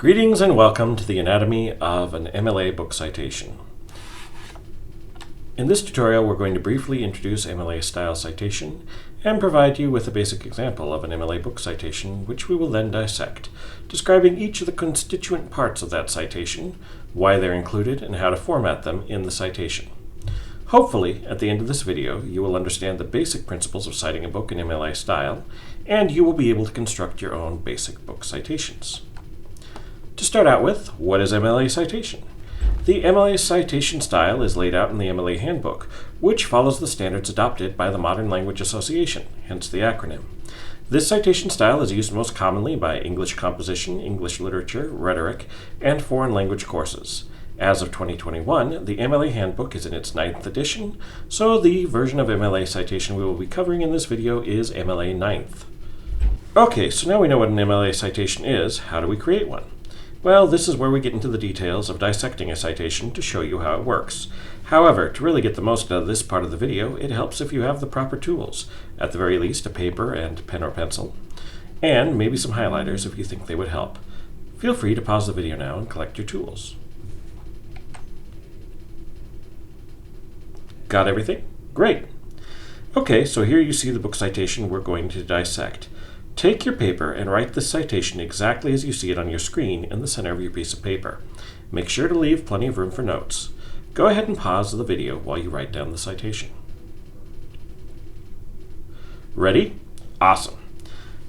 Greetings and welcome to the anatomy of an MLA book citation. In this tutorial, we're going to briefly introduce MLA style citation and provide you with a basic example of an MLA book citation, which we will then dissect, describing each of the constituent parts of that citation, why they're included, and how to format them in the citation. Hopefully, at the end of this video, you will understand the basic principles of citing a book in MLA style, and you will be able to construct your own basic book citations. To start out with, what is MLA citation? The MLA citation style is laid out in the MLA handbook, which follows the standards adopted by the Modern Language Association, hence the acronym. This citation style is used most commonly by English composition, English literature, rhetoric, and foreign language courses. As of 2021, the MLA handbook is in its 9th edition, so the version of MLA citation we will be covering in this video is MLA 9th. Okay, so now we know what an MLA citation is. How do we create one? Well, this is where we get into the details of dissecting a citation to show you how it works. However, to really get the most out of this part of the video, it helps if you have the proper tools, at the very least a paper and pen or pencil, and maybe some highlighters if you think they would help. Feel free to pause the video now and collect your tools. Got everything? Great! Okay, so here you see the book citation we're going to dissect. Take your paper and write this citation exactly as you see it on your screen in the center of your piece of paper. Make sure to leave plenty of room for notes. Go ahead and pause the video while you write down the citation. Ready? Awesome.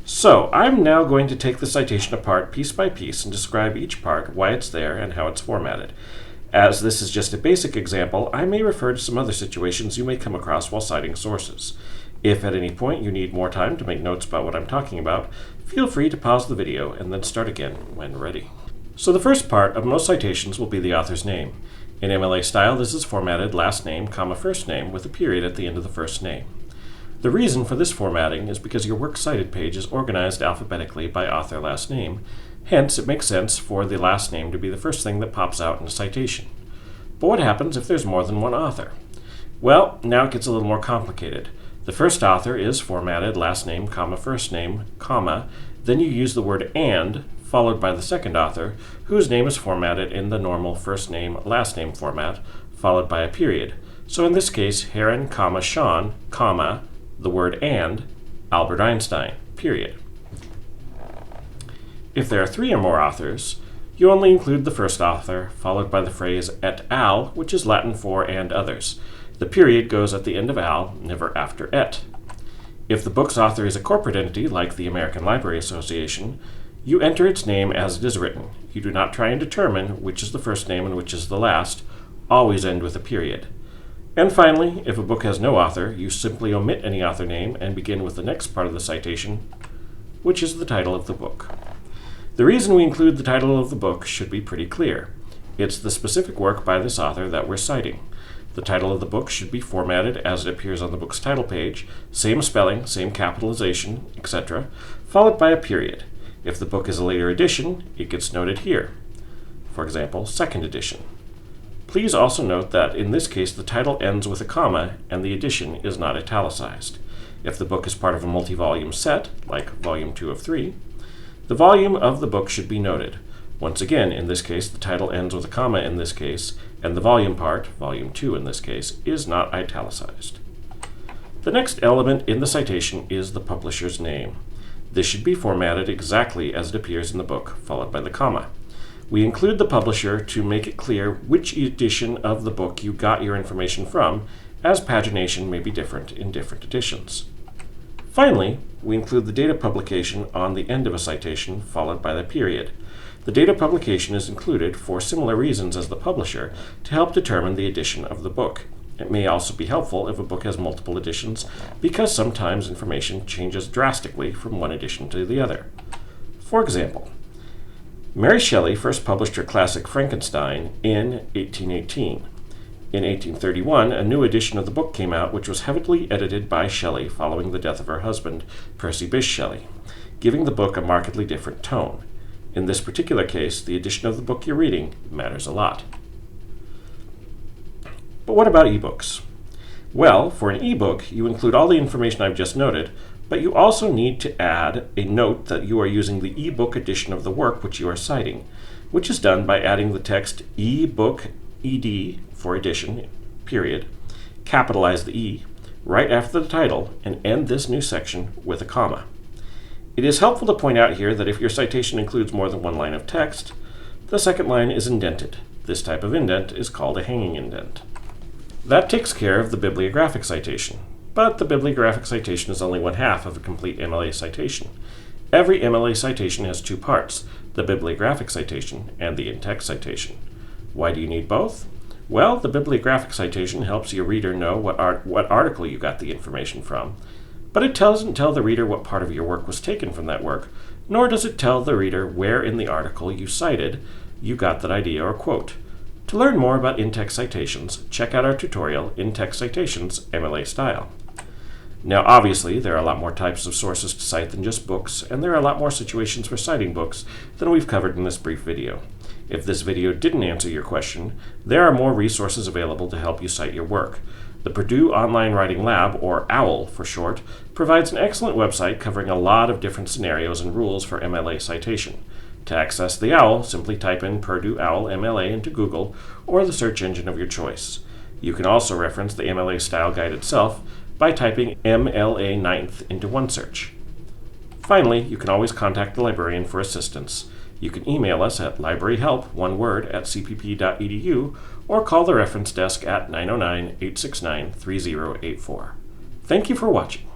So I'm now going to take the citation apart piece by piece and describe each part, why it's there, and how it's formatted. As this is just a basic example, I may refer to some other situations you may come across while citing sources. If at any point you need more time to make notes about what I'm talking about, feel free to pause the video and then start again when ready. So the first part of most citations will be the author's name. In MLA style, this is formatted last name, comma, first name with a period at the end of the first name. The reason for this formatting is because your works cited page is organized alphabetically by author last name. Hence, it makes sense for the last name to be the first thing that pops out in a citation. But what happens if there's more than one author? Well, now it gets a little more complicated. The first author is formatted last name, comma, first name, comma, then you use the word and, followed by the second author, whose name is formatted in the normal first name, last name format, followed by a period. So in this case, Heron, comma, Sean, comma, the word and, Albert Einstein, period. If there are 3 or more authors, you only include the first author, followed by the phrase et al., which is Latin for and others. The period goes at the end of al, never after et. If the book's author is a corporate entity, like the American Library Association, you enter its name as it is written. You do not try and determine which is the first name and which is the last. Always end with a period. And finally, if a book has no author, you simply omit any author name and begin with the next part of the citation, which is the title of the book. The reason we include the title of the book should be pretty clear. It's the specific work by this author that we're citing. The title of the book should be formatted as it appears on the book's title page, same spelling, same capitalization, etc., followed by a period. If the book is a later edition, it gets noted here. For example, second edition. Please also note that in this case the title ends with a comma and the edition is not italicized. If the book is part of a multi-volume set, like volume 2 of 3, the volume of the book should be noted. Once again, in this case, the title ends with a comma in this case, and the volume part, volume 2 in this case, is not italicized. The next element in the citation is the publisher's name. This should be formatted exactly as it appears in the book, followed by the comma. We include the publisher to make it clear which edition of the book you got your information from, as pagination may be different in different editions. Finally, we include the date of publication on the end of a citation, followed by the period. The date of publication is included for similar reasons as the publisher to help determine the edition of the book. It may also be helpful if a book has multiple editions because sometimes information changes drastically from one edition to the other. For example, Mary Shelley first published her classic Frankenstein in 1818. In 1831, a new edition of the book came out which was heavily edited by Shelley following the death of her husband, Percy Bysshe Shelley, giving the book a markedly different tone. In this particular case, the edition of the book you're reading matters a lot. But what about ebooks? Well, for an ebook, you include all the information I've just noted, But you also need to add a note that you are using the ebook edition of the work which you are citing, which is done by adding the text ebook ed for edition, period, capitalize the E, right after the title, and end this new section with a comma. It is helpful to point out here that if your citation includes more than one line of text, the second line is indented. This type of indent is called a hanging indent. That takes care of the bibliographic citation, but the bibliographic citation is only one half of a complete MLA citation. Every MLA citation has two parts, the bibliographic citation and the in-text citation. Why do you need both? Well, the bibliographic citation helps your reader know what article you got the information from, but it doesn't tell the reader what part of your work was taken from that work, nor does it tell the reader where in the article you cited you got that idea or quote. To learn more about in-text citations, check out our tutorial, In-Text Citations, MLA Style. Now, obviously, there are a lot more types of sources to cite than just books, and there are a lot more situations for citing books than we've covered in this brief video. If this video didn't answer your question, there are more resources available to help you cite your work. The Purdue Online Writing Lab, or OWL for short, provides an excellent website covering a lot of different scenarios and rules for MLA citation. To access the OWL, simply type in Purdue OWL MLA into Google or the search engine of your choice. You can also reference the MLA Style Guide itself by typing MLA 9th into OneSearch. Finally, you can always contact the librarian for assistance. You can email us at libraryhelp, one word, @cpp.edu, or call the reference desk at 909-869-3084. Thank you for watching.